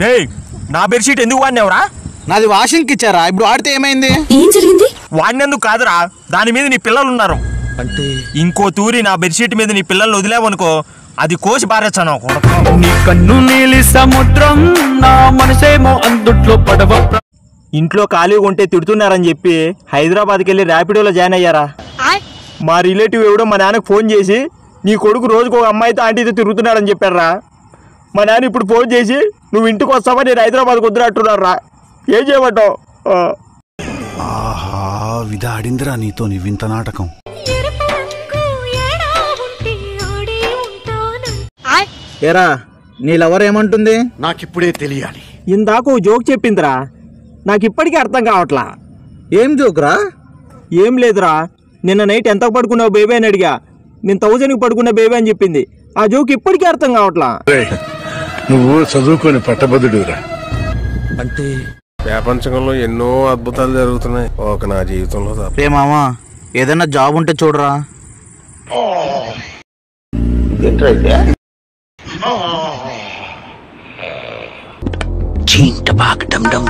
రేయ్, నా బెడ్షీట్ ఎందుకు వాడినావురా? నాది వాషింగ్కి ఇచ్చారా? ఇప్పుడు వాడితే ఏమైంది? ఏం జరిగింది? వాడినందుకు కాదురా, దాని మీద నీ పిల్లలు ఉన్నారు. అంటే ఇంకో తూరి నా బెడ్షీట్ మీద నీ పిల్లల్ని వదిలేవనుకో, అది కోసి పారేచ్చాను. నీ కన్ను నీలి సముద్రం, నా మనసేమో అందుట్లో పడవ. ఇంట్లో ఖాళీగా ఉంటే తిడుతున్నారని చెప్పి హైదరాబాద్కి వెళ్ళి ర్యాపిడోలో జాయిన్ అయ్యారా. మా రిలేటివ్ ఎవడో మా నాన్నకు ఫోన్ చేసి నీ కొడుకు రోజుకు ఒక అమ్మాయితో ఆంటీతో తిరుగుతున్నాడని చెప్పారా. మా నాన్న ఇప్పుడు ఫోన్ చేసి నువ్వు ఇంటికి వస్తావా, నేను హైదరాబాద్కి వద్దునట్టున్నారా. ఏం చేయమంటావు? ఆహా, విధాడిందిరా నీతో నీ వింత నాటకం. ఏరా నీ లవర్ ఏమంటుంది? నాకిప్పుడే తెలియాలి. ఇందాక జోక్ చెప్పిందిరా, నాకు ఇప్పటికీ అర్థం కావట్లా. ఏం జోకురా? ఏం లేదురా, నిన్న నైట్ ఎంత పడుకున్నావు బేబీ అని అడిగా, నేను 1000కి పడుకున్న బేబీ అని చెప్పింది. ఆ జోక్ ఇప్పటికీ అర్థం కావట్లా. నువ్వు చదువుకొని పట్టభద్రుడురా. అంటే ప్రపంచంలో ఎన్నో అద్భుతాలు జరుగుతున్నాయి, ఒక నా జీవితంలో తప్ప. రే మామా, ఏదైనా జాబ్ ఉంటే చూడరా. చీంట బాగ డమ్ డమ్.